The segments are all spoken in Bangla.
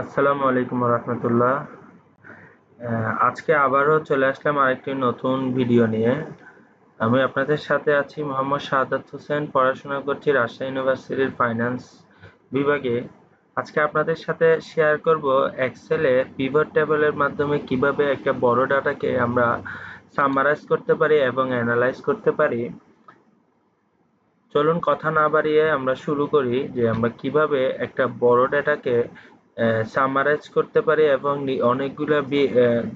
আসসালামু আলাইকুম রহমতুল্লাহ। আজকে আবারও চলে আসলাম আরেকটি নতুন ভিডিও নিয়ে। আমি আপনাদের সাথে আছি মোহাম্মদ শাহাদাত হোসেন, পড়াশোনা করছি রাজশাহী ইউনিভার্সিটির ফাইন্যান্স বিভাগে। আজকে আপনাদের সাথে শেয়ার করব এক্সেলে পিভট টেবিলের মাধ্যমে কিভাবে একটা বড় ডাটাকে আমরা সামারাইজ করতে পারি এবং অ্যানালাইজ করতে পারি। চলুন কথা না বাড়িয়ে আমরা শুরু করি যে আমরা কিভাবে একটা বড় ডেটাকে সামারাইজ করতে পারি এবং অনেকগুলো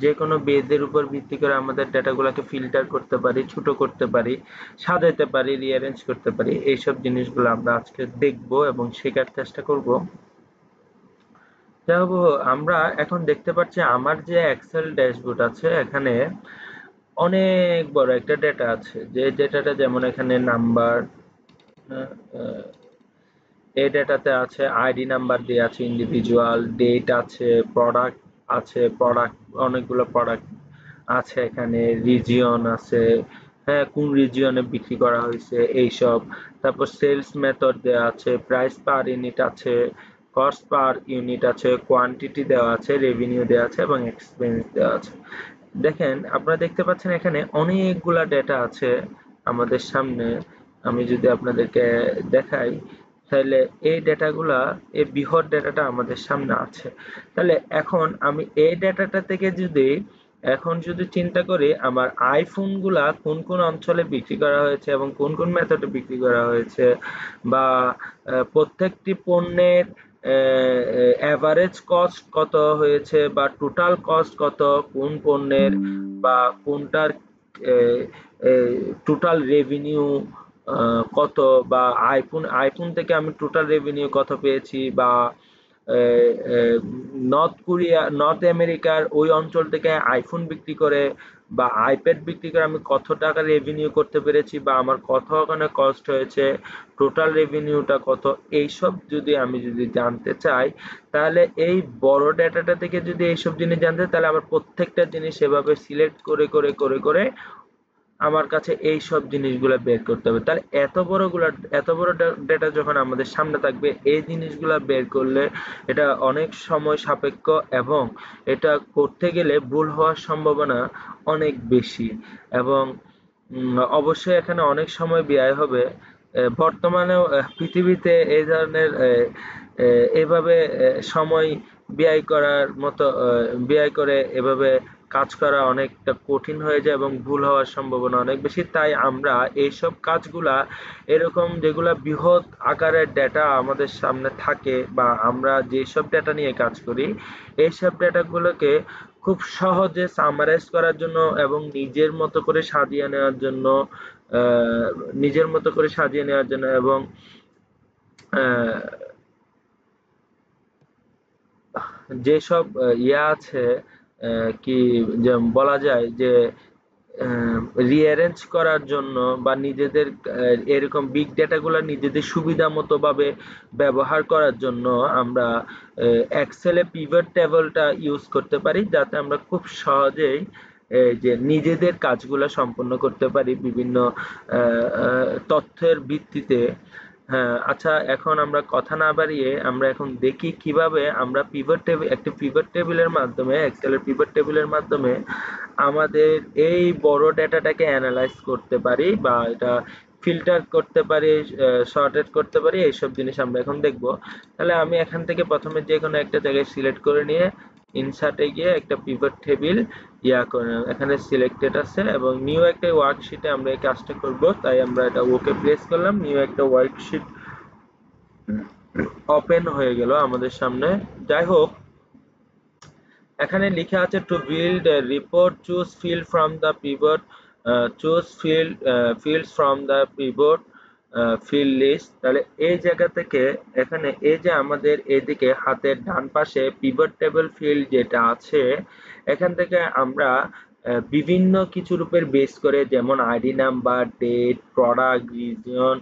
যে কোনো বেজের উপর ভিত্তি করে আমাদের ডেটাগুলোকে ফিল্টার করতে পারি, ছোট করতে পারি, সাজাতে পারি, রিঅ্যারেঞ্জ করতে পারি। এইসব জিনিসগুলো আমরা আজকে দেখব এবং শেখার চেষ্টা করব। যাই হোক, আমরা এখন দেখতে পাচ্ছি আমার যে এক্সেল ড্যাশবোর্ড আছে, এখানে অনেক বড় একটা ডেটা আছে। যে ডেটাটা যেমন এখানে নাম্বার, এই ডেটাতে আছে আইডি নাম্বার দিয়ে আছে, ইন্ডিভিজুয়াল, ডেট আছে, প্রোডাক্ট আছে, প্রোডাক্ট অনেকগুলো প্রোডাক্ট আছে, এখানে রিজিয়ন আছে, হ্যাঁ কোন রিজিয়নে বিক্রি করা হয়েছে এইসব। তারপর সেলস মেথড দেওয়া আছে, প্রাইস পার ইউনিট আছে, কস্ট পার ইউনিট আছে, কোয়ান্টিটি দেওয়া আছে, রেভিনিউ দেওয়া আছে এবং এক্সপেন্স দেওয়া আছে। দেখেন, আপনারা দেখতে পাচ্ছেন এখানে অনেকগুলা ডেটা আছে আমাদের সামনে। আমি যদি আপনাদেরকে দেখাই, তাহলে এই ডেটাগুলা, এই বৃহৎ ডেটাটা আমাদের সামনে আছে। তাহলে এখন আমি এই ডেটাটা থেকে যদি চিন্তা করি আমার আইফোন গুলা কোন কোন অঞ্চলে বিক্রি করা হয়েছে এবং কোন কোন মেথডে বিক্রি করা হয়েছে, বা প্রত্যেকটি পণ্যের এভারেজ কস্ট কত হয়েছে বা টোটাল কস্ট কত কোন পণ্যের, বা কোনটার টোটাল রেভিনিউ কত, বা আইফোন থেকে আমি টোটাল রেভিনিউ কত পেয়েছি, বা নর্থ আমেরিকার ওই অঞ্চল থেকে আইফোন বিক্রি করে বা আইপ্যাড বিক্রি করে আমি কত টাকা রেভিনিউ করতে পেরেছি, বা আমার কত ওখানে কস্ট হয়েছে, টোটাল রেভিনিউটা কত, এইসব যদি জানতে চাই, তাহলে এই বড় ডেটাটা থেকে যদি এইসব জিনিস জানতে, তাহলে আমার প্রত্যেকটা জিনিস এভাবে সিলেক্ট করে করে করে করে আমার কাছে এই সব জিনিসগুলো বের করতে হবে। তাহলে এত বড় ডেটা যখন আমাদের সামনে থাকবে, এই জিনিসগুলো বের করলে এটা অনেক সময় সাপেক্ষ এবং এটা করতে গেলে ভুল হওয়ার সম্ভাবনা অনেক বেশি, এবং অবশ্যই এখানে অনেক সময় ব্যয় হবে। বর্তমানেও পৃথিবীতে এই ধরনের এভাবে সময় ব্যয় করে এভাবে কাজ করা অনেকটা কঠিন হয়ে যায় এবং ভুল হওয়ার সম্ভাবনা অনেক বেশি। তাই আমরা এইসব কাজগুলা, এরকম যেগুলা বৃহৎ আকারের ডেটা আমাদের সামনে থাকে বা আমরা যেসব ডেটা নিয়ে কাজ করি, এইসব ডেটাগুলোকে খুব সহজে সামারাইজ করার জন্য এবং নিজের মতো করে সাজিয়ে নেওয়ার জন্য এবং যেসব আছে, কি যে বলা যায় যে রিঅ্যারেঞ্জ করার জন্য বা নিজেদের এরকম বিগ ডেটাগুলো নিজেদের সুবিধা মতো ভাবে ব্যবহার করার জন্য আমরা এক্সেলে পিভট টেবলটা ইউজ করতে পারি, যাতে আমরা খুব সহজেই যে নিজেদের কাজগুলো সম্পন্ন করতে পারি বিভিন্ন তথ্যের ভিত্তিতে। হ্যাঁ, আচ্ছা, এখন আমরা কথা না বাড়িয়ে আমরা এখন দেখি কিভাবে আমরা একটি পিভট টেবিলের মাধ্যমে, এক্সেলের পিভট টেবিলের মাধ্যমে আমাদের এই বড় ডেটাটাকে অ্যানালাইজ করতে পারি বা এটা ফিল্টার করতে পারি, সর্টেড করতে পারি। এইসব জিনিস আমরা এখন দেখব। তাহলে আমি এখান থেকে প্রথমে যে কোনো একটা জায়গায় সিলেক্ট করে নিয়ে ইনসার্টে গিয়ে একটা পিভট টেবিল করে এখানে সিলেক্টেড আছে এবং নিউ একটা ওয়ার্কশিটে আমরা এই কাজটা করব। তাই আমরা এটা ওকে প্রেস করলাম, নিউ একটা ওয়ার্কশিট ওপেন হয়ে গেল আমাদের সামনে। যাই হোক, এখানে লেখা আছে to build a report choose field from the pivot, fields from the pivot field list. তাহলে এই জায়গা থেকে এখানে এই যে আমাদের এদিকে হাতের ডান পাশে পিভট টেবিল ফিল্ড যেটা আছে, এখান থেকে আমরা বিভিন্ন কিছুর উপর বেস করে, যেমন ID number, date, product, region,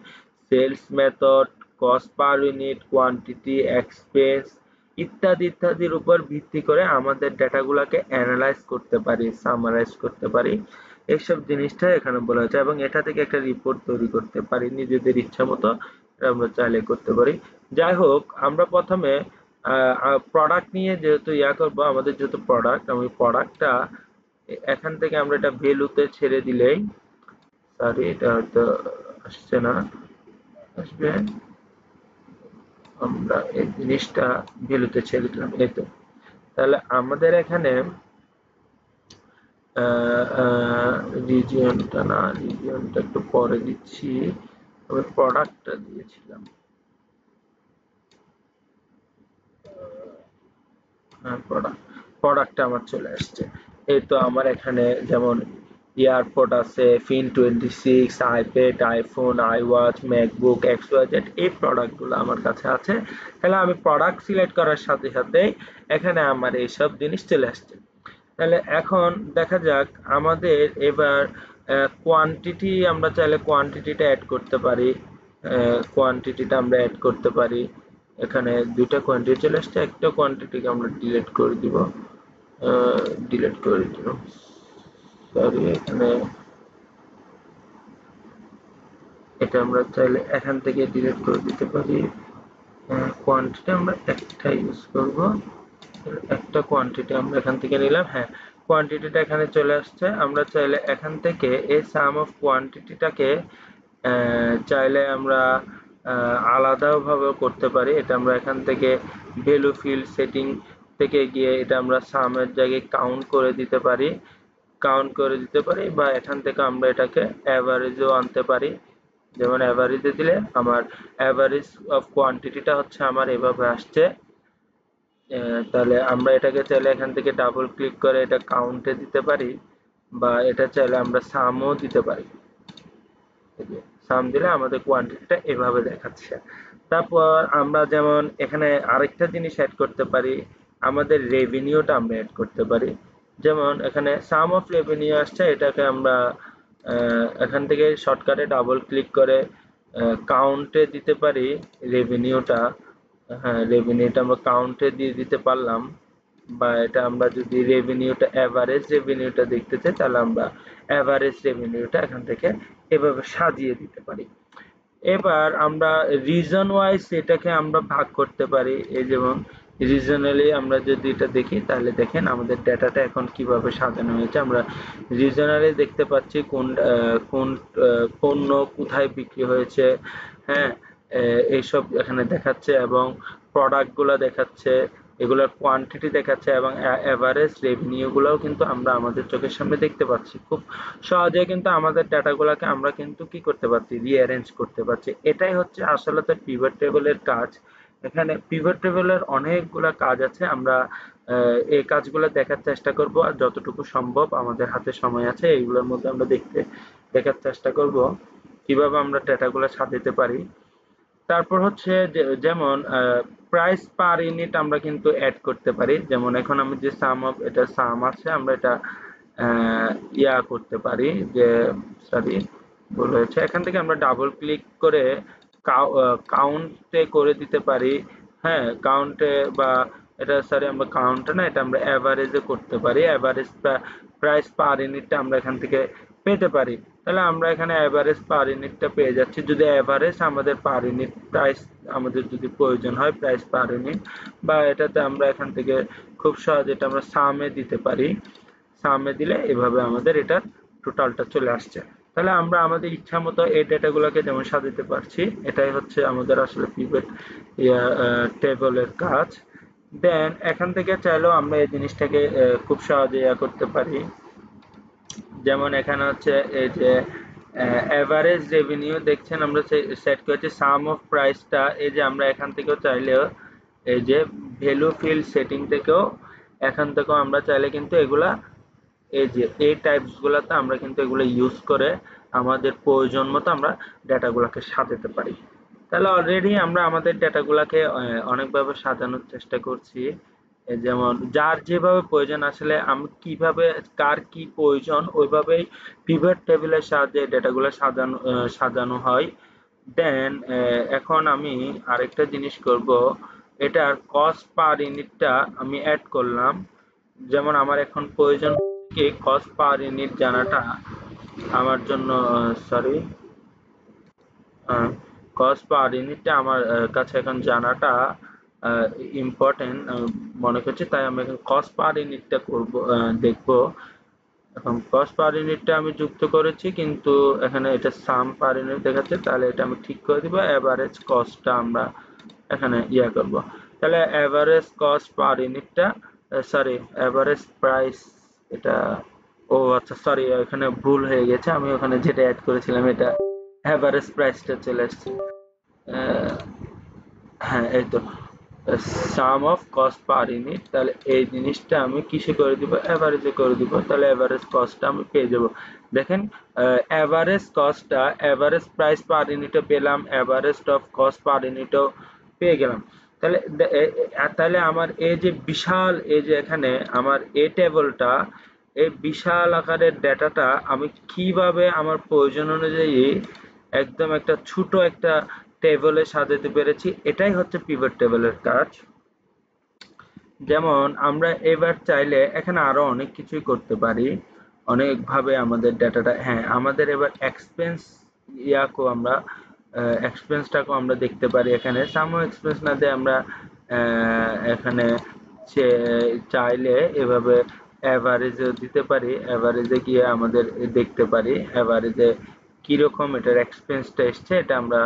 sales method, cost per unit, quantity, expense ইত্যাদির উপর ভিত্তি করে আমাদের ডেটাগুলোকে অ্যানালাইজ করতে পারি, সামারাইজ করতে পারি। এইসব জিনিসটা এখানে বলা হয়েছে এবং এটা থেকে একটা রিপোর্ট তৈরি করতে পারি নিজেদের ইচ্ছা মতো, আমরা চাইলে করতে পারি। যাই হোক, আমরা প্রথমে প্রোডাক্ট নিয়ে যেহেতু করবো, আমাদের যেহেতু প্রোডাক্ট, আমি প্রোডাক্টটা এখান থেকে আমরা এটা ভ্যালুতে ছেড়ে দিলেই, সরি এটা হয়তো আসছে না, আসবে, আমরা এই জিনিসটা ভ্যালুতে ছেড়ে দিলাম, এই তো। তাহলে আমাদের এখানে রিজিয়নটা না, রিজিয়নটা একটু পরে দিচ্ছি, আমি প্রোডাক্টটা দিয়েছিলাম, হ্যাঁ প্রোডাক্টটা আমার চলে আসছে। এই তো আমার এখানে যেমন এয়ারপড আছে, ফিন 26, iPad, iPhone, iWatch, MacBook, XYZ, এই প্রোডাক্টগুলো আমার কাছে আছে। তাহলে আমি প্রোডাক্ট সিলেক্ট করার সাথে সাথে এখানে আমার এইসব জিনিস চলে আসছে। তাহলে এখন দেখা যাক আমাদের এবার কোয়ান্টিটি, আমরা চাইলে কোয়ান্টিটিটা অ্যাড করতে পারি, কোয়ান্টিটিটা আমরা অ্যাড করতে পারি। এখানে দুইটা কোয়ান্টিটি চলে আসছে, একটা কোয়ান্টিটিকে আমরা ডিলিট করে দিব, ডিলিট করে দিব, সরি এখানে এটা আমরা চাইলে এখান থেকে ডিলিট করে দিতে পারি। কোয়ান্টিটি আমরা একটা ইউজ করব, একটা কোয়ান্টিটি আমরা এখান থেকে নিলাম, হ্যাঁ কোয়ান্টিটিটা এখানে চলে আসছে। আমরা চাইলে এখান থেকে এই সাম অফ কোয়ান্টিটিটাকে চাইলে আমরা আলাদাও ভাবে করতে পারি। এটা আমরা এখান থেকে ভ্যালু ফিল্ড সেটিং থেকে গিয়ে এটা আমরা সামের জায়গায় কাউন্ট করে দিতে পারি, বা এখান থেকে আমরা এটাকে অ্যাভারেজও আনতে পারি। যেমন অ্যাভারেজে দিলে আমার অ্যাভারেজ অফ কোয়ান্টিটিটা হচ্ছে আমার এভাবে আসছে। তাহলে আমরা এটাকে চাইলে এখান থেকে ডাবল ক্লিক করে এটা কাউন্টে দিতে পারি, বা এটা চাইলে আমরা সামও দিতে পারি। সাম দিলে আমাদের কোয়ান্টিটিটা এভাবে দেখাচ্ছে। তারপর আমরা যেমন এখানে আরেকটা জিনিস অ্যাড করতে পারি, আমাদের রেভিনিউটা আমরা অ্যাড করতে পারি। যেমন এখানে সাম অফ রেভিনিউ আসছে, এটাকে আমরা এখান থেকে শর্টকাটে ডাবল ক্লিক করে কাউন্টে দিতে পারি রেভিনিউটা। হ্যাঁ রেভিনিউটা আমরা কাউন্টে দিয়ে দিতে পারলাম, বা এটা আমরা যদি রেভিনিউটা এভারেজ রেভিনিউটা দেখতে চাই তাহলে আমরা এভারেজ রেভিনিউটা এখান থেকে এভাবে সাজিয়ে দিতে পারি। এবার আমরা রিজন ওয়াইজ এটাকে আমরা ভাগ করতে পারি। এই যেমন রিজনালি আমরা যদি এটা দেখি তাহলে দেখেন আমাদের ডেটাটা এখন কিভাবে সাজানো হয়েছে। আমরা রিজনালি দেখতে পাচ্ছি কোন কোন পণ্য কোথায় বিক্রি হয়েছে, হ্যাঁ এইসব এখানে দেখাচ্ছে, এবং প্রোডাক্ট গুলা দেখাচ্ছে, এগুলোর কোয়ান্টিটি দেখাচ্ছে, এবং এভারেজ রেভিনিউ গুলাও কিন্তু আমরা আমাদের চোখের সামনে দেখতে পাচ্ছি। খুব সহজে কিন্তু আমাদের ডাটাগুলোকে আমরা কিন্তু কি করতে পারছি, রিঅ্যারেঞ্জ করতে পারছি। এটাই হচ্ছে আসলে পিভট টেবিলের কাজ। এখানে পিভট টেবিলের অনেকগুলা কাজ আছে, আমরা এই কাজগুলো দেখার চেষ্টা করব, আর যতটুকু সম্ভব আমাদের হাতে সময় আছে এইগুলোর মধ্যে আমরা দেখার চেষ্টা করব কিভাবে আমরা ডেটাগুলো সাজাতে পারি। তারপর হচ্ছে যেমন প্রাইস পার ইউনিট আমরা কিন্তু অ্যাড করতে পারি। যেমন এখন আমি যে সাম অফ এটা সাম আছে, আমরা এটা করতে পারি যে, সরি ভুল হয়েছে, এখান থেকে আমরা ডাবল ক্লিক করে কাউন্টে করে দিতে পারি। হ্যাঁ কাউন্টে, বা এটা সরি আমরা কাউন্টে না, এটা আমরা এভারেজে করতে পারি। এভারেজ প্রাইস পার ইউনিটটা আমরা এখান থেকে পেতে পারি। তাহলে আমরা এখানে এভারেজ পার ইউনিটটা পেয়ে যাচ্ছি। যদি এভারেজ আমাদের পার ইউনিট প্রাইস আমাদের যদি প্রয়োজন হয়, প্রাইস পার ইউনিট, বা এটাতে আমরা এখান থেকে খুব সহজে এটা আমরা সামে দিতে পারি। সামে দিলে এভাবে আমাদের এটা টোটালটা চলে আসছে। তাহলে আমরা আমাদের ইচ্ছা মতো এই ডেটাগুলোকে যেমন সাজাতে পারছি। এটাই হচ্ছে আমাদের আসলে পিভট টেবলের কাজ। দেন এখান থেকে চাইলেও আমরা এই জিনিসটাকে খুব সহজে করতে পারি। যেমন এখানে হচ্ছে এই যে এভারেজ রেভিনিউ দেখছেন, আমরা সেট করেছি সাম অফ প্রাইসটা। এই যে আমরা এখান থেকেও চাইলেও এই যে ভ্যালু ফিল্ড সেটিং থেকেও এখান থেকেও আমরা চাইলে কিন্তু এগুলা এই যে এই টাইপস গুলাতে আমরা কিন্তু এগুলো ইউজ করে আমাদের প্রয়োজন মতো আমরা ডেটাগুলোকে সাজাতে পারি। তাহলে অলরেডি আমরা আমাদের ডেটাগুলোকে অনেকভাবে সাজানোর চেষ্টা করছি। যেমন যার যেভাবে প্রয়োজন, আসলে আমি কিভাবে কার কি প্রয়োজন ওইভাবেই পিভট টেবিলের সাহায্যে ডেটাগুলো সাজানো হয়। দেন এখন আমি আরেকটা জিনিস করব, এটার কস্ট পার ইউনিটটা আমি অ্যাড করলাম। যেমন আমার এখন প্রয়োজন কি কস্ট পার ইউনিট জানাটা আমার জন্য, সরি কস্ট পার ইউনিটটা আমার কাছে এখন জানাটা ইম্পর্টেন্ট মনে করছি, তাই আমি এখন কস্ট পার ইউনিটটা করব, দেখব। এখন কস্ট পার ইউনিটটা আমি যুক্ত করেছি, কিন্তু এখানে এটা সাম পার ইউনিট দেখাচ্ছে, তাহলে এটা আমি ঠিক করে দিব। এভারেজ কস্টটা আমরা এখানে করব। তাহলে এভারেজ কস্ট পার ইউনিটটা, সরি এভারেজ প্রাইস, এটা ও আচ্ছা সরি, এখানে ভুল হয়ে গেছে, আমি ওখানে যেটা অ্যাড করেছিলাম এটা এভারেজ প্রাইসটা চলে আসছে। হ্যাঁ, এই তো সাম অফ কস্ট পার ইউনিট, তাহলে এই জিনিসটা আমি কিসে করে দিব, এভারেজে করে দিব, তাহলে এভারেজ কস্টটা আমি পেয়ে যাব। দেখেন এভারেজ কস্টটা এভারেজ প্রাইস পার ইউনিটও পেলাম, এভারেজ অফ কস্ট পার ইউনিটও পেয়ে গেলাম। তাহলে তাহলে আমার এই যে বিশাল, এই যে এখানে আমার এই টেবলটা, এই বিশাল আকারের ডেটাটা আমি কিভাবে আমার প্রয়োজন অনুযায়ী একদম একটা ছোট একটা টেবলে সাজাতে পেরেছি, এটাই হচ্ছে পিভট টেবলের কাজ। যেমন আমরা এবার চাইলে এখানে আরো অনেক কিছুই করতে পারি, অনেকভাবে আমাদের ডাটাটা, হ্যাঁ আমাদের এবার এক্সপেন্স আমরা এক্সপেন্সটাকেও আমরা দেখতে পারি। এখানে সামো এক্সপেন্স না দিয়ে আমরা এখানে চাইলে এভাবে অ্যাভারেজও দিতে পারি, অ্যাভারেজে গিয়ে আমাদের দেখতে পারি অ্যাভারেজে কিরকম এটার এক্সপেন্সটা এসছে, এটা আমরা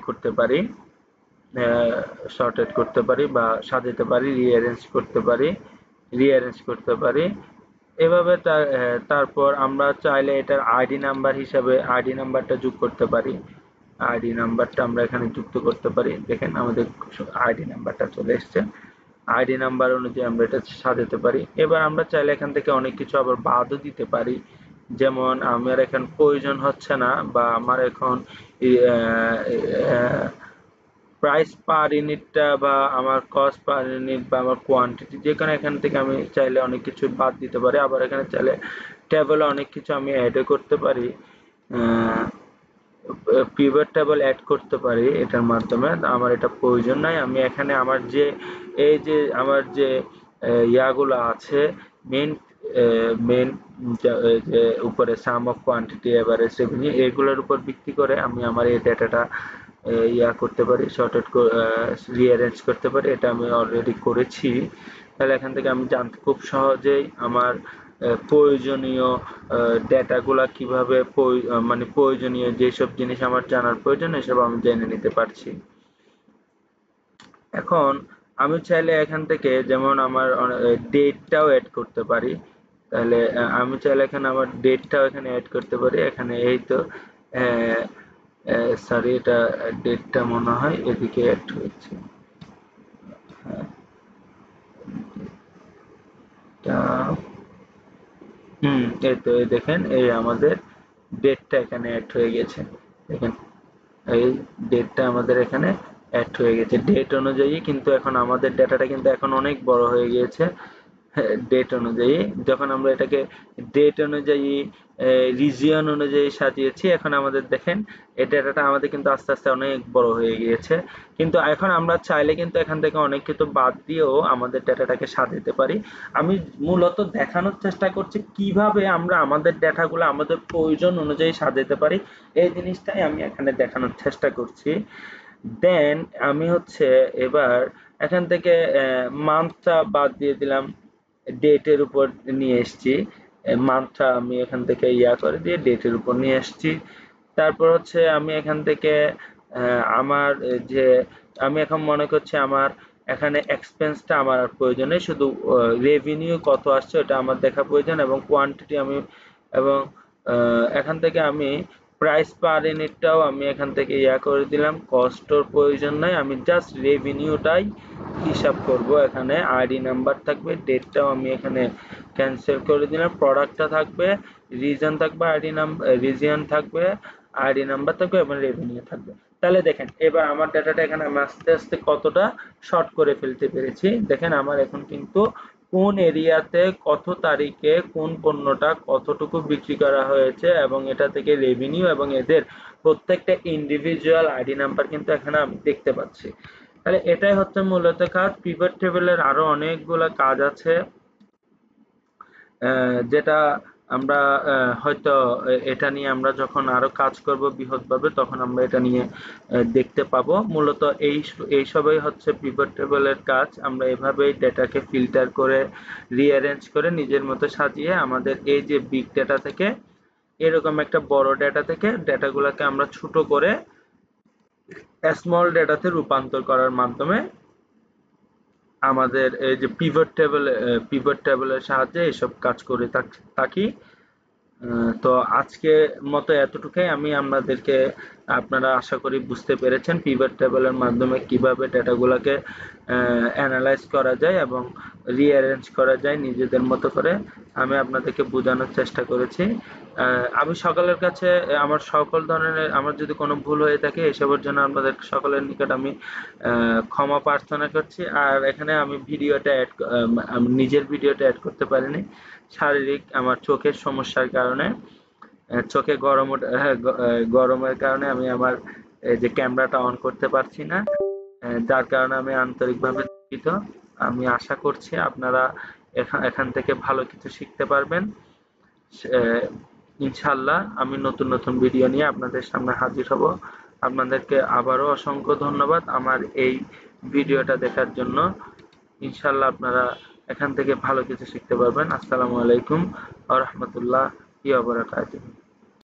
করতে পারি, শর্টেড করতে পারি বা সাজাতে পারি, রিঅ্যারেঞ্জ করতে পারি এভাবে। তারপর আমরা চাইলে এটার আইডি নাম্বার হিসাবে আইডি নাম্বারটা যোগ করতে পারি, আইডি নাম্বারটা আমরা এখানে যুক্ত করতে পারি। দেখেন আমাদের আইডি নাম্বারটা চলে এসছে, আইডি নাম্বার অনুযায়ী আমরা এটা সাজাতে পারি। এবার আমরা চাইলে এখান থেকে অনেক কিছু আবার বাদও দিতে পারি, যেমন আমার এখন প্রয়োজন হচ্ছে না, বা আমার এখন প্রাইস পার ইউনিটটা বা আমার কস্ট পার ইউনিট বা আমার কোয়ান্টিটি, যেখানে এখান থেকে আমি চাইলে অনেক কিছু বাদ দিতে পারি। আবার এখানে চাইলে টেবলে অনেক কিছু আমি অ্যাডও করতে পারি, পিভট টেবল অ্যাড করতে পারি এটার মাধ্যমে। আমার এটা প্রয়োজন নাই, আমি এখানে আমার যে এই যে আমার যে ইয়াগুলো আছে, মেন মেন যে উপরে সাম অফ কোয়ান্টিটি এভারেজ রেভিনিউ, এগুলোর উপর ভিত্তি করে আমি আমার এই ডেটাটা করতে পারি, শর্টেড রিঅ্যারেঞ্জ করতে পারি। এটা আমি অলরেডি করেছি। তাহলে এখান থেকে আমি জানতে খুব সহজেই আমার প্রয়োজনীয় ডেটাগুলা কিভাবে মানে প্রয়োজনীয় যেসব জিনিস আমার জানার প্রয়োজন এসব আমি জেনে নিতে পারছি। এখন আমি চাইলে এখান থেকে যেমন আমার ডেটটাও অ্যাড করতে পারি, তাহলে আমি চাইলে এখানে আমার ডেটটাও এখানে অ্যাড করতে পারি। এখানে এই তো সরি, এটা ডেটটা মনে হয় এদিকে অ্যাড হয়েছে। হ্যাঁ, এই তো এই দেখেন, এই আমাদের ডেটটা এখানে অ্যাড হয়ে গেছে। দেখেন এই ডেটটা আমাদের এখানে অ্যাড হয়ে গেছে। ডেট অনুযায়ী কিন্তু এখন আমাদের ডাটাটা কিন্তু এখন অনেক বড় হয়ে গিয়েছে। ডেট অনুযায়ী যখন আমরা এটাকে ডেট অনুযায়ী রিজিয়ন অনুযায়ী সাজিয়েছি, এখন আমাদের দেখেন এই ডাটাটা আমাদের কিন্তু আস্তে আস্তে অনেক বড় হয়ে গিয়েছে। কিন্তু এখন আমরা চাইলে কিন্তু এখান থেকে অনেক কিছু বাদ দিয়েও আমাদের ডাটাটাকে সাজাতে পারি। আমি মূলত দেখানোর চেষ্টা করছি কিভাবে আমরা আমাদের ডাটাগুলো আমাদের প্রয়োজন অনুযায়ী সাজাতে পারি, এই জিনিসটাই আমি এখানে দেখানোর চেষ্টা করছি। দেন আমি হচ্ছে এবার এখান থেকে মান্থটা বাদ দিয়ে দিলাম, ডেটের উপর নিয়ে এসেছি, মান্থটা আমি এখান থেকে করে দিয়ে ডেটের উপর নিয়ে এসেছি। তারপর হচ্ছে আমি এখান থেকে আমার যে আমি এখন মনে করছি আমার এখানে এক্সপেন্সটা আমার আর প্রয়োজন নেই, শুধু রেভিনিউ কত আসছে ওটা আমার দেখা প্রয়োজন, এবং কোয়ান্টিটি আমি, এবং এখান থেকে আমি প্রাইস পার ইউনিটটাও আমি এখান থেকে করে দিলাম, কস্টর প্রয়োজন নাই, আমি জাস্ট রেভিনিউটাই হিসাব করব। এখানে আইডি নাম্বার থাকবে, ডেটটাও আমি এখানে ক্যান্সেল করে দিলাম, প্রোডাক্টটা থাকবে, রিজন থাকবে, আইডি নাম্বার রিজিয়ন থাকবে, আইডি নাম্বার থাকবে এবং রেভিনিউ থাকবে। তাহলে দেখেন এবার আমার ডাটাটা এখানে আমি আস্তে আস্তে কতটা শর্ট করে ফেলতে পেরেছি। দেখেন আমার এখন কিন্তু কোন এরিয়াতে কত তারিখে কোন পণ্যটা কতটুকু বিক্রি করা হয়েছে এবং এটা থেকে রেভিনিউ এবং এদের প্রত্যেকটা ইন্ডিভিজুয়াল আইডি নাম্বার কিন্তু এখানে আমি দেখতে পাচ্ছি। তাহলে এটাই হচ্ছে মূলত কাজ। পিভট টেবিলের আরো অনেকগুলো কাজ আছে, যেটা আমরা হয়তো এটা নিয়ে আমরা যখন আরো কাজ করব বৃহৎভাবে, তখন আমরা এটা নিয়ে দেখতে পাবো। মূলত এইসবই হচ্ছে পিভট টেবলের কাজ। আমরা এভাবেই ডেটাকে ফিল্টার করে, রিঅ্যারেঞ্জ করে, নিজের মতো সাজিয়ে আমাদের এই যে বিগ ডেটা থেকে, এরকম একটা বড় ডেটা থেকে ডেটাগুলোকে আমরা ছোট করে স্মল ডেটাতে রূপান্তর করার মাধ্যমে আমাদের এই যে পিভট টেবলের সাহায্যে এসব কাজ করে থাকি। তো আজকে মতো এতটুকুই। আমি আপনাদেরকে, আপনারা আশা করি বুঝতে পেরেছেন পিভট টেবলের মাধ্যমে কিভাবে ডেটাগুলোকে অ্যানালাইজ করা যায় এবং রিঅ্যারেঞ্জ করা যায় নিজেদের মতো করে। আমি আপনাদেরকে বোঝানোর চেষ্টা করেছি। আমি সকলের কাছে আমার সকল ধরনের, আমার যদি কোনো ভুল হয়ে থাকে এসবের জন্য আপনাদের সকলের নিকট আমি ক্ষমা প্রার্থনা করছি। আর এখানে আমি নিজের ভিডিওটা অ্যাড করতে পারিনি, শারীরিক আমার চোখের সমস্যার কারণে। চোখে গরমের কারণে আমি আমার এই যে ক্যামেরাটা অন করতে পারছি না, যার কারণে আমি আন্তরিকভাবে দুঃখিত। আমি আশা করছি আপনারা এখান থেকে ভালো কিছু শিখতে পারবেন। ইনশাআল্লাহ আমি নতুন নতুন ভিডিও নিয়ে আপনাদের সামনে হাজির হব। আপনাদেরকে আবারও অসংখ্য ধন্যবাদ আমার এই ভিডিওটা দেখার জন্য। ইনশাআল্লাহ আপনারা এখান থেকে ভালো কিছু শিখতে পারবেন। আসসালামু আলাইকুম ওয়া রাহমাতুল্লাহি ওয়া বারাকাতুহু।